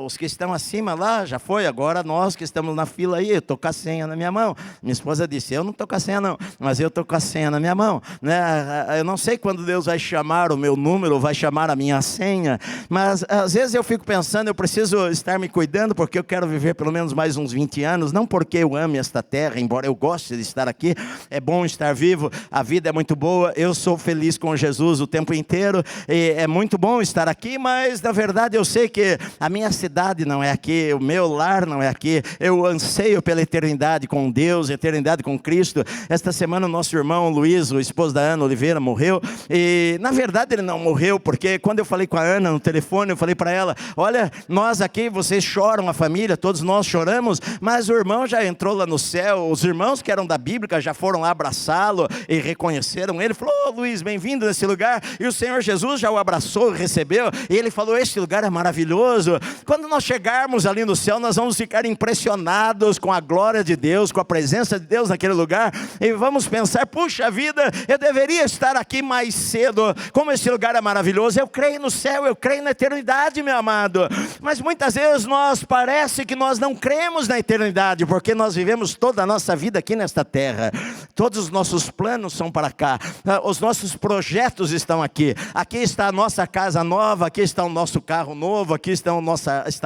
os que estão acima lá já foi, agora nós que estamos na fila aí, eu estou com a senha na minha mão. Minha esposa disse: disse, eu não estou com a senha não, mas eu estou com a senha na minha mão, né? Eu não sei quando Deus vai chamar o meu número, vai chamar a minha senha, mas às vezes eu fico pensando, eu preciso estar me cuidando, porque eu quero viver pelo menos mais uns 20 anos, não porque eu ame esta terra, embora eu goste de estar aqui, é bom estar vivo, a vida é muito boa, eu sou feliz com Jesus o tempo inteiro, e é muito bom estar aqui, mas na verdade eu sei que a minha cidade não é aqui, o meu lar não é aqui, eu anseio pela eternidade com Deus, eternidade com Cristo. Esta semana o nosso irmão Luiz, o esposo da Ana Oliveira, morreu, e na verdade ele não morreu, porque quando eu falei com a Ana no telefone, eu falei para ela, olha, nós aqui, vocês choram, a família, todos nós choramos, mas o irmão já entrou lá no céu, os irmãos que eram da Bíblia já foram lá abraçá-lo e reconheceram ele, falou, Luiz, bem-vindo nesse lugar, e o Senhor Jesus já o abraçou, recebeu, e ele falou, este lugar é maravilhoso. Quando nós chegarmos ali no céu, nós vamos ficar impressionados com a glória de Deus, com a presença de Deus naquele lugar, e vamos pensar, puxa vida, eu deveria estar aqui mais cedo, como esse lugar é maravilhoso, eu creio no céu, eu creio na eternidade, meu amado, mas muitas vezes parece que nós não cremos na eternidade, porque nós vivemos toda a nossa vida aqui nesta terra, todos os nossos planos são para cá, os nossos projetos estão aqui, aqui está a nossa casa nova, aqui está o nosso carro novo, aqui está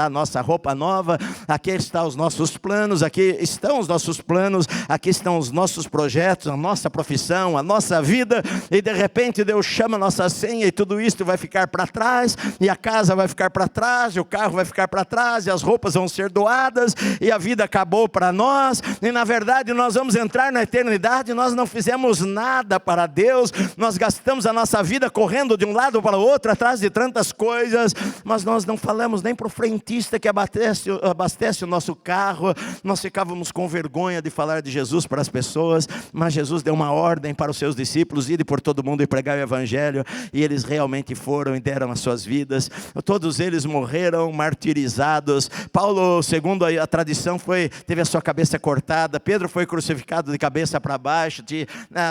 a nossa roupa nova, aqui estão os nossos planos, aqui estão os nossos planos, aqui estão os nossos projetos, a nossa profissão, a nossa vida, e de repente Deus chama a nossa senha e tudo isso vai ficar para trás, e a casa vai ficar para trás, e o carro vai ficar para trás, e as roupas vão ser doadas, e a vida acabou para nós, e na verdade nós vamos entrar na eternidade, nós não fizemos nada para Deus, nós gastamos a nossa vida correndo de um lado para o outro, atrás de tantas coisas, mas nós não falamos nem para o frentista que abastece o nosso carro, nós ficávamos com vergonha de falar de Jesus para as pessoas, mas Jesus deu uma ordem para os seus discípulos, irem por todo mundo e pregar o evangelho, e eles realmente foram e deram as suas vidas, todos eles morreram martirizados. Paulo, segundo a tradição, teve a sua cabeça cortada, Pedro foi crucificado de cabeça para baixo,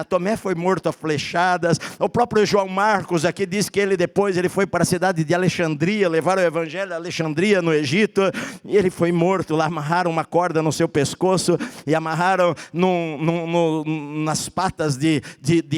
Tomé foi morto a flechadas, o próprio João Marcos aqui diz que depois ele foi para a cidade de Alexandria, levaram o evangelho a Alexandria no Egito, e ele foi morto lá, amarraram uma corda no seu pescoço, e amarraram nas patas de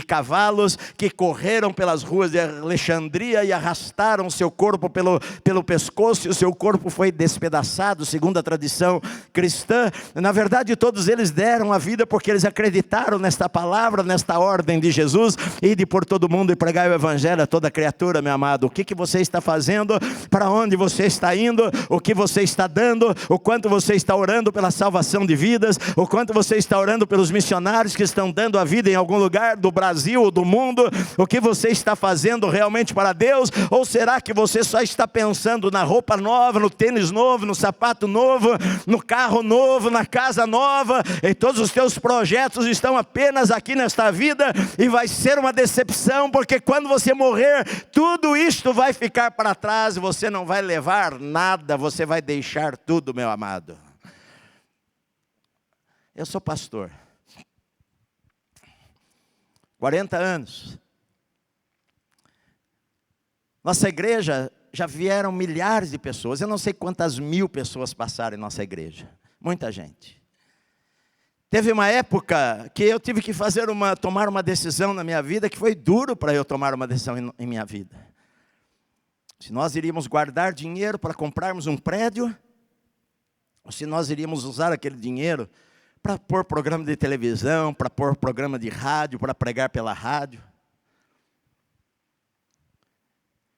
cavalos, que correram pelas ruas de Alexandria, e arrastaram o seu corpo pelo pescoço, e o seu corpo foi despedaçado, segundo a tradição cristã. Na verdade todos eles deram a vida, porque eles acreditaram nesta palavra, nesta ordem de Jesus, ide por todo mundo e pregai o evangelho a toda criatura, meu amado. O que você está fazendo? Para onde você está indo? O que você está dando? O quanto você está orando pela salvação de vidas? O quanto você está orando pelos missionários que estão dando a vida em algum lugar do Brasil ou do mundo? O que você está fazendo realmente para Deus? Ou será que você só está pensando na roupa nova, no tênis novo, no sapato novo, no carro novo, na casa nova, e todos os teus projetos estão apenas aqui nesta vida, e vai ser uma decepção, porque quando você morrer, tudo isto vai ficar para trás, e você não vai levar nada, você vai deixar tudo, meu amado. Eu sou pastor, 40 anos, nossa igreja já vieram milhares de pessoas, eu não sei quantas mil pessoas passaram em nossa igreja, muita gente. Teve uma época que eu tive que tomar uma decisão na minha vida, que foi duro para eu tomar uma decisão em minha vida. Se nós iríamos guardar dinheiro para comprarmos um prédio, ou se nós iríamos usar aquele dinheiro para pôr programa de televisão, para pôr programa de rádio, para pregar pela rádio.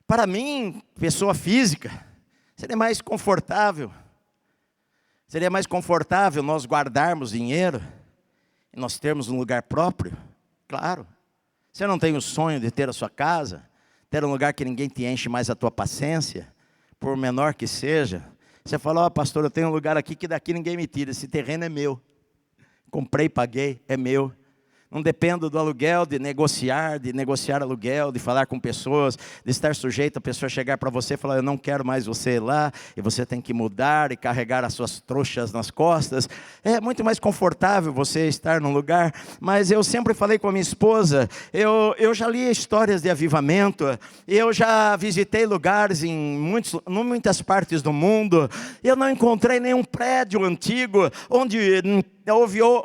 Para mim, pessoa física, seria mais confortável. Seria mais confortável nós guardarmos dinheiro e nós termos um lugar próprio? Claro. Você não tem o sonho de ter a sua casa, ter um lugar que ninguém te enche mais a tua paciência, por menor que seja. Você fala, pastor, eu tenho um lugar aqui que daqui ninguém me tira, esse terreno é meu. Comprei, paguei, é meu. Não dependo do aluguel, de negociar aluguel, de falar com pessoas, de estar sujeito a pessoa chegar para você e falar, eu não quero mais você lá, e você tem que mudar e carregar as suas trouxas nas costas. É muito mais confortável você estar num lugar, mas eu sempre falei com a minha esposa, eu já li histórias de avivamento, eu já visitei lugares em muitas partes do mundo, eu não encontrei nenhum prédio antigo, onde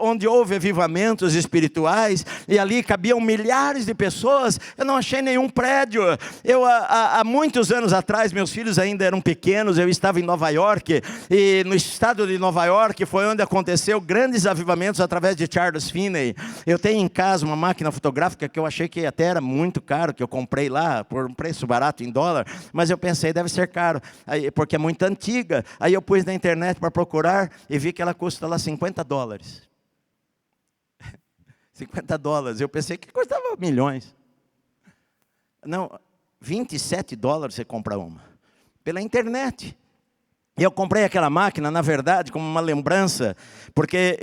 onde houve avivamentos espirituais, e ali cabiam milhares de pessoas, eu não achei nenhum prédio. Há muitos anos atrás, meus filhos ainda eram pequenos, eu estava em Nova York, e no estado de Nova York foi onde aconteceu grandes avivamentos através de Charles Finney. Eu tenho em casa uma máquina fotográfica que eu achei que até era muito caro, que eu comprei lá por um preço barato em dólar, mas eu pensei, deve ser caro, porque é muito antiga. Aí eu pus na internet para procurar e vi que ela custa lá $50. $50, eu pensei que custava milhões. Não, $27 você compra uma, pela internet. E eu comprei aquela máquina, na verdade, como uma lembrança, porque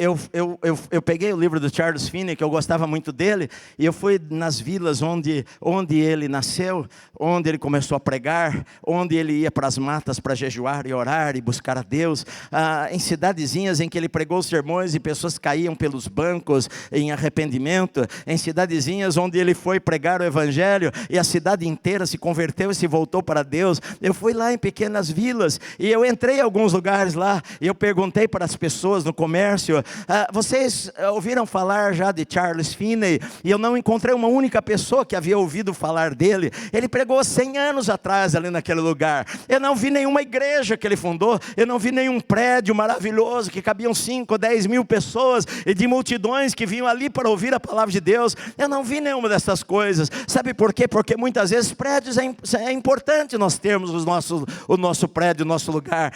eu peguei o livro do Charles Finney, que eu gostava muito dele, e eu fui nas vilas onde ele nasceu, onde ele começou a pregar, onde ele ia para as matas para jejuar e orar e buscar a Deus, em cidadezinhas em que ele pregou sermões e pessoas caíam pelos bancos em arrependimento, em cidadezinhas onde ele foi pregar o evangelho e a cidade inteira se converteu e se voltou para Deus. Eu fui lá em pequenas vilas e eu entrei em alguns lugares lá e eu perguntei para as pessoas no comércio, vocês ouviram falar já de Charles Finney? E eu não encontrei uma única pessoa que havia ouvido falar dele. Ele pregou 100 anos atrás ali naquele lugar. Eu não vi nenhuma igreja que ele fundou, eu não vi nenhum prédio maravilhoso que cabiam 5 ou 10 mil pessoas e de multidões que vinham ali para ouvir a palavra de Deus. Eu não vi nenhuma dessas coisas. Sabe por quê? Porque muitas vezes prédios é importante nós termos o nosso prédio, o nosso lugar.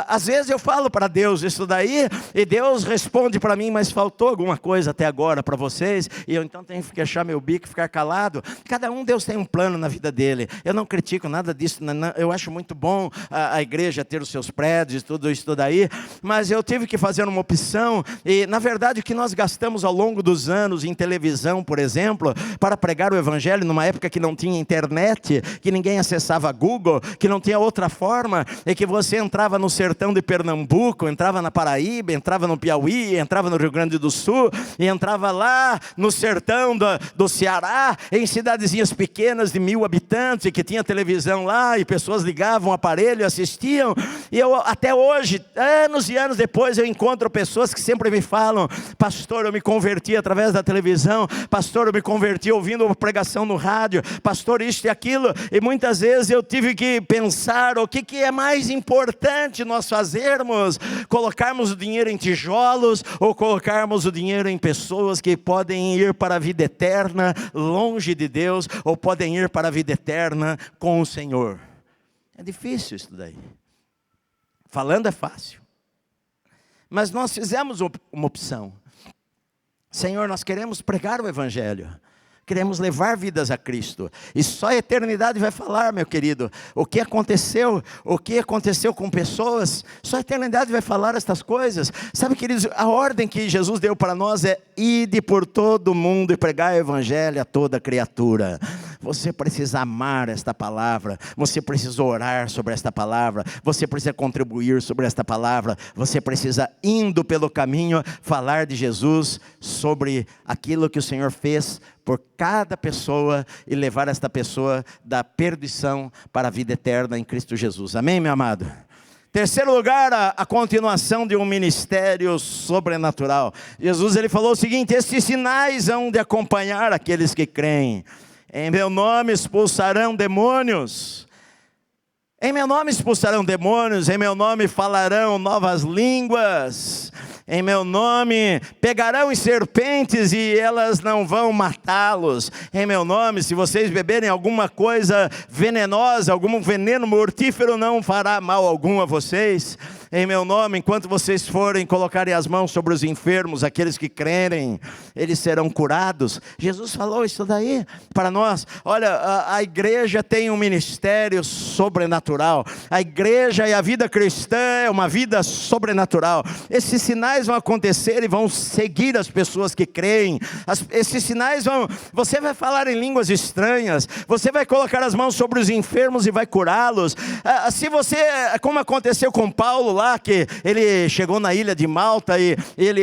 Às vezes eu falo para Deus isso daí, e Deus responde para mim, mas faltou alguma coisa até agora para vocês, e eu então tenho que fechar meu bico e ficar calado. Cada um, Deus tem um plano na vida dele. Eu não critico nada disso, eu acho muito bom a igreja ter os seus prédios, tudo isso daí, mas eu tive que fazer uma opção, e na verdade o que nós gastamos ao longo dos anos em televisão, por exemplo, para pregar o evangelho numa época que não tinha internet, que ninguém acessava Google, que não tinha outra forma, é que você entrava no sertão de Pernambuco, entrava na Paraíba, entrava no Piauí, entrava no Rio Grande do Sul, e entrava lá no sertão do Ceará, em cidadezinhas pequenas de 1000 habitantes, que tinha televisão lá, e pessoas ligavam o aparelho e assistiam. E eu até hoje, anos e anos depois, eu encontro pessoas que sempre me falam, pastor, eu me converti através da televisão, pastor, eu me converti ouvindo uma pregação no rádio, pastor, isto e aquilo, e muitas vezes eu tive que pensar o que é mais importante nós fazermos, colocarmos o dinheiro em tijolos ou colocarmos o dinheiro em pessoas que podem ir para a vida eterna longe de Deus, ou podem ir para a vida eterna com o Senhor. É difícil isso daí. Falando é fácil, mas nós fizemos uma opção. Senhor, nós queremos pregar o evangelho, queremos levar vidas a Cristo, e só a eternidade vai falar, meu querido, o que aconteceu com pessoas. Só a eternidade vai falar estas coisas. Sabe, queridos, a ordem que Jesus deu para nós é: ide por todo o mundo e pregar o evangelho a toda criatura. Você precisa amar esta palavra, você precisa orar sobre esta palavra, você precisa contribuir sobre esta palavra, você precisa, indo pelo caminho, falar de Jesus, sobre aquilo que o Senhor fez por cada pessoa, e levar esta pessoa da perdição para a vida eterna em Cristo Jesus. Amém, meu amado? Terceiro lugar, a continuação de um ministério sobrenatural. Jesus, ele falou o seguinte: estes sinais hão de acompanhar aqueles que creem. Em meu nome expulsarão demônios. Em meu nome expulsarão demônios. Em meu nome falarão novas línguas. Em meu nome pegarão em serpentes e elas não vão matá-los. Em meu nome, se vocês beberem alguma coisa venenosa, algum veneno mortífero, não fará mal algum a vocês. Em meu nome, enquanto vocês forem colocarem as mãos sobre os enfermos, aqueles que crerem, eles serão curados. Jesus falou isso daí para nós. Olha, a igreja tem um ministério sobrenatural. A igreja e a vida cristã é uma vida sobrenatural. Esses sinais vão acontecer e vão seguir as pessoas que creem. Esses sinais você vai falar em línguas estranhas, você vai colocar as mãos sobre os enfermos e vai curá-los. Se você, como aconteceu com Paulo lá que ele chegou na ilha de Malta e ele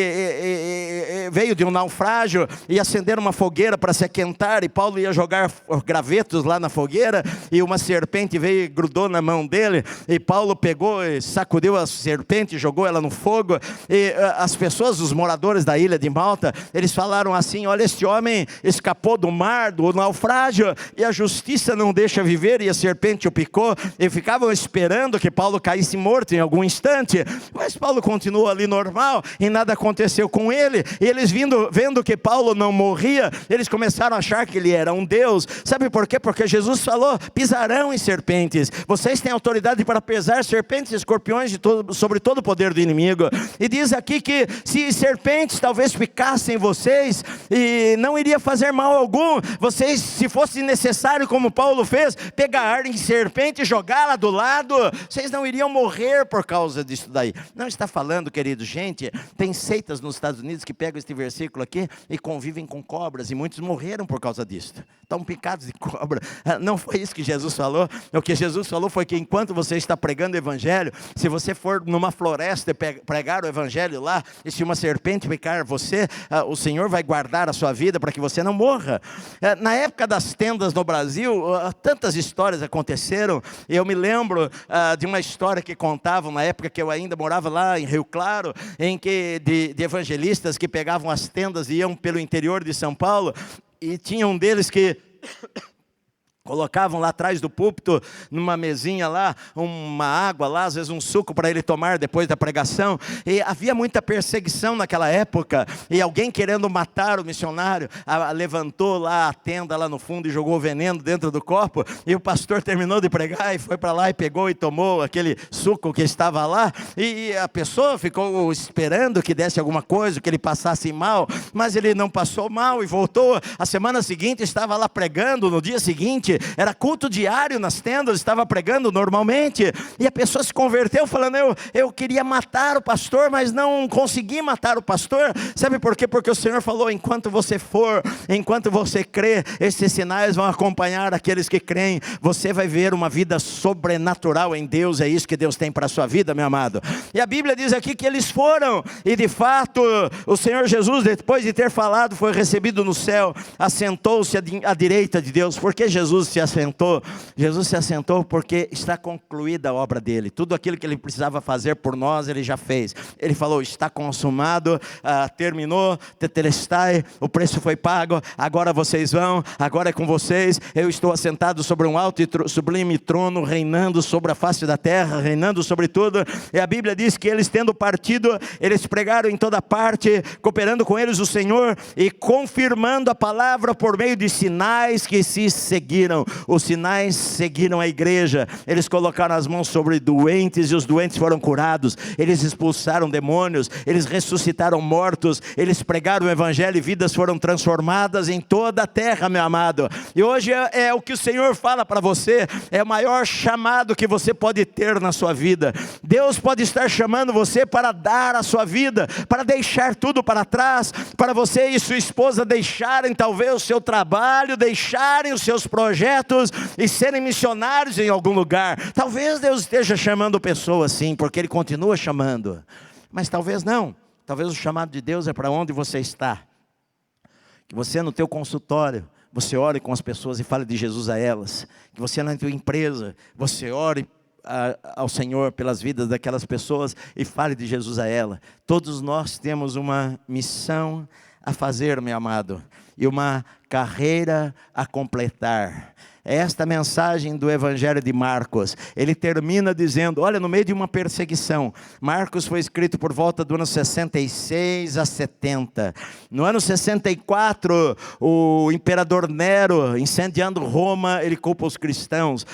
veio de um naufrágio e acenderam uma fogueira para se aquentar, e Paulo ia jogar gravetos lá na fogueira, e uma serpente veio e grudou na mão dele, e Paulo pegou e sacudiu a serpente, jogou ela no fogo, e as pessoas, os moradores da ilha de Malta, eles falaram assim: olha, este homem escapou do mar, do naufrágio, e a justiça não deixa viver, e a serpente o picou, e ficavam esperando que Paulo caísse morto em algum instante, mas Paulo continuou ali normal, e nada aconteceu com ele, e eles vendo que Paulo não morria, eles começaram a achar que ele era um Deus. Sabe por quê? Porque Jesus falou: pisarão em serpentes, vocês têm autoridade para pesar serpentes e escorpiões sobre todo o poder do inimigo. E diz aqui que se serpentes talvez picassem vocês, e não iria fazer mal algum, vocês, se fosse necessário, como Paulo fez, pegar em serpente e jogá-la do lado, vocês não iriam morrer por causa disso daí. Não está falando, querido, gente, tem seitas nos Estados Unidos que pegam este versículo aqui e convivem com cobras, e muitos morreram por causa disso, estão picados de cobra. Não foi isso que Jesus falou. O que Jesus falou foi que enquanto você está pregando o evangelho, se você for numa floresta e pregar o evangelho lá, e se uma serpente picar você, o Senhor vai guardar a sua vida para que você não morra. Na época das tendas no Brasil, tantas histórias aconteceram. Eu me lembro de uma história que contavam na época que eu ainda morava lá em Rio Claro, em que de evangelistas que pegavam as tendas e iam pelo interior de São Paulo, e tinha um deles que colocavam lá atrás do púlpito, numa mesinha lá, uma água lá, às vezes um suco para ele tomar depois da pregação. E havia muita perseguição naquela época, e alguém querendo matar o missionário, levantou lá a tenda lá no fundo e jogou veneno dentro do copo, e o pastor terminou de pregar e foi para lá e pegou e tomou aquele suco que estava lá, e a pessoa ficou esperando que desse alguma coisa, que ele passasse mal, mas ele não passou mal e voltou. A semana seguinte estava lá pregando, no dia seguinte era culto diário nas tendas, estava pregando normalmente, e a pessoa se converteu falando: eu queria matar o pastor, mas não consegui matar o pastor. Sabe por quê? Porque o Senhor falou: enquanto você crê, esses sinais vão acompanhar aqueles que creem. Você vai ver uma vida sobrenatural em Deus. É isso que Deus tem para a sua vida, meu amado. E a Bíblia diz aqui que eles foram, e de fato o Senhor Jesus, depois de ter falado, foi recebido no céu, assentou-se à direita de Deus. Por que Jesus se assentou? Jesus se assentou porque está concluída a obra dele. Tudo aquilo que ele precisava fazer por nós, ele já fez. Ele falou: está consumado, terminou, tetelestai, o preço foi pago, agora vocês vão, agora é com vocês. Eu estou assentado sobre um alto e sublime trono, reinando sobre a face da terra, reinando sobre tudo. E a Bíblia diz que eles, tendo partido, eles pregaram em toda parte, cooperando com eles o Senhor e confirmando a palavra por meio de sinais que se seguiram. Os sinais seguiram a igreja. Eles colocaram as mãos sobre doentes e os doentes foram curados. Eles expulsaram demônios, eles ressuscitaram mortos, eles pregaram o evangelho e vidas foram transformadas em toda a terra, meu amado. E hoje é o que o Senhor fala para você, é o maior chamado que você pode ter na sua vida. Deus pode estar chamando você para dar a sua vida, para deixar tudo para trás, para você e sua esposa deixarem talvez o seu trabalho, deixarem os seus projetos e serem missionários em algum lugar. Talvez Deus esteja chamando pessoas sim, porque Ele continua chamando, mas talvez não. Talvez o chamado de Deus é para onde você está, que você no teu consultório, você ore com as pessoas e fale de Jesus a elas, que você na tua empresa, você ore ao Senhor pelas vidas daquelas pessoas e fale de Jesus a ela. Todos nós temos uma missão a fazer, meu amado, e uma carreira a completar. Esta mensagem do Evangelho de Marcos, ele termina dizendo, olha, no meio de uma perseguição, Marcos foi escrito por volta do ano 66 a 70, no ano 64, o imperador Nero, incendiando Roma, ele culpa os cristãos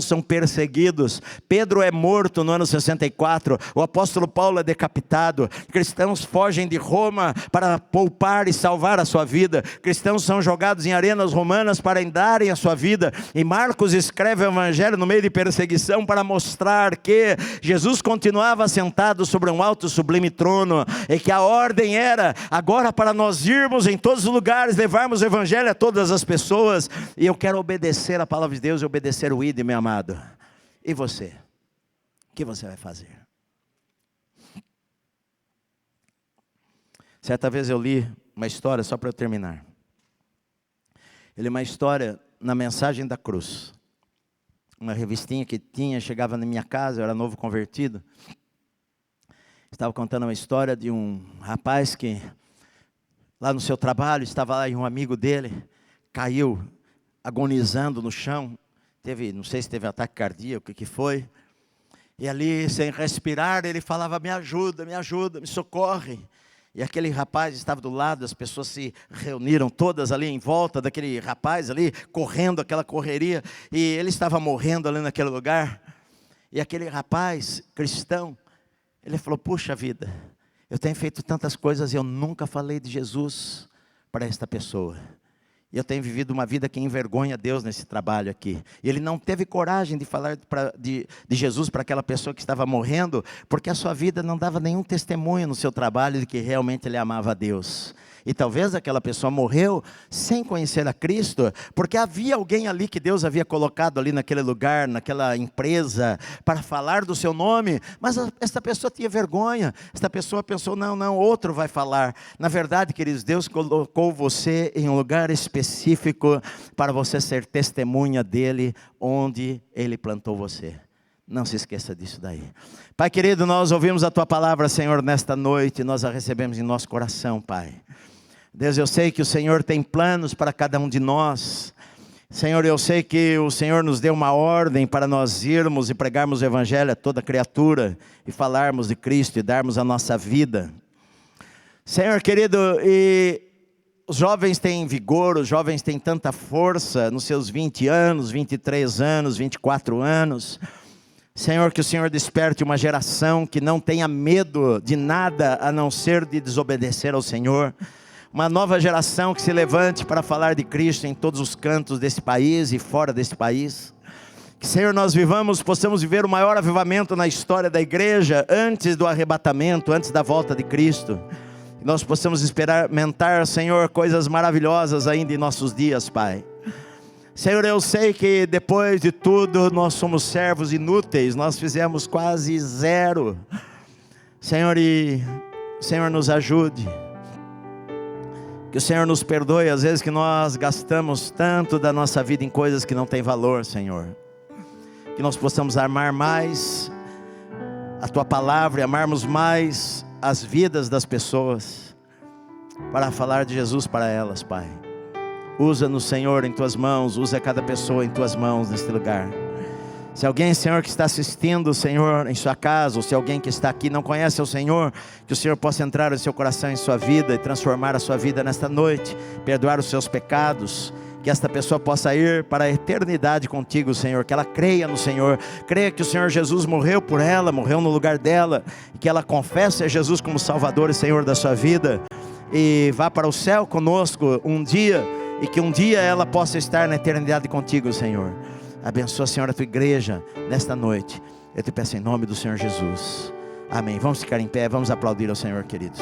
são perseguidos, Pedro é morto no ano 64, o apóstolo Paulo é decapitado, cristãos fogem de Roma para poupar e salvar a sua vida, cristãos são jogados em arenas romanas para darem a sua vida. E Marcos escreve o evangelho no meio de perseguição para mostrar que Jesus continuava sentado sobre um alto e sublime trono, e que a ordem era agora para nós irmos em todos os lugares, levarmos o evangelho a todas as pessoas. E eu quero obedecer a palavra de Deus e obedecer o ID, meu amado. E você? O que você vai fazer? Certa vez eu li uma história, só para eu terminar. Eu li uma história na Mensagem da Cruz. Uma revistinha que tinha, chegava na minha casa, eu era novo convertido. Estava contando uma história de um rapaz que, lá no seu trabalho, estava lá e um amigo dele caiu agonizando no chão. Não sei se teve ataque cardíaco, o que foi. E ali, sem respirar, ele falava, me ajuda, me socorre. E aquele rapaz estava do lado, as pessoas se reuniram todas ali em volta daquele rapaz ali, correndo aquela correria. E ele estava morrendo ali naquele lugar. E aquele rapaz cristão, ele falou, puxa vida, eu tenho feito tantas coisas e eu nunca falei de Jesus para esta pessoa. E eu tenho vivido uma vida que envergonha Deus nesse trabalho aqui. E ele não teve coragem de falar de Jesus para aquela pessoa que estava morrendo, porque a sua vida não dava nenhum testemunho no seu trabalho de que realmente ele amava a Deus. E talvez aquela pessoa morreu sem conhecer a Cristo, porque havia alguém ali que Deus havia colocado ali naquele lugar, naquela empresa, para falar do seu nome, mas esta pessoa tinha vergonha. Esta pessoa pensou, não, outro vai falar. Na verdade, queridos, Deus colocou você em um lugar específico para você ser testemunha dele, onde ele plantou você. Não se esqueça disso daí. Pai querido, nós ouvimos a Tua palavra, Senhor, nesta noite, nós a recebemos em nosso coração, Pai. Deus, eu sei que o Senhor tem planos para cada um de nós. Senhor, eu sei que o Senhor nos deu uma ordem para nós irmos e pregarmos o Evangelho a toda criatura, e falarmos de Cristo e darmos a nossa vida. Senhor querido, e os jovens têm vigor, os jovens têm tanta força nos seus 20 anos, 23 anos, 24 anos. Senhor, que o Senhor desperte uma geração que não tenha medo de nada a não ser de desobedecer ao Senhor. Uma nova geração que se levante para falar de Cristo em todos os cantos desse país e fora desse país. Que, Senhor, nós possamos viver o maior avivamento na história da igreja, antes do arrebatamento, antes da volta de Cristo. Que nós possamos experimentar, Senhor, coisas maravilhosas ainda em nossos dias, Pai. Senhor, eu sei que depois de tudo nós somos servos inúteis, nós fizemos quase zero. Senhor, e o Senhor nos ajude. Que o Senhor nos perdoe às vezes que nós gastamos tanto da nossa vida em coisas que não têm valor, Senhor. Que nós possamos amar mais a Tua palavra e amarmos mais as vidas das pessoas, para falar de Jesus para elas, Pai. Usa-nos, Senhor, em Tuas mãos, usa cada pessoa em Tuas mãos neste lugar. Se alguém, Senhor, que está assistindo, Senhor, em sua casa, ou se alguém que está aqui não conhece o Senhor, que o Senhor possa entrar no seu coração, em sua vida, e transformar a sua vida nesta noite, perdoar os seus pecados, que esta pessoa possa ir para a eternidade contigo, Senhor, que ela creia no Senhor, creia que o Senhor Jesus morreu por ela, morreu no lugar dela, e que ela confesse a Jesus como Salvador e Senhor da sua vida, e vá para o céu conosco um dia, e que um dia ela possa estar na eternidade contigo, Senhor. Abençoa, Senhor, a Tua igreja nesta noite. Eu te peço em nome do Senhor Jesus. Amém. Vamos ficar em pé, vamos aplaudir ao Senhor, queridos.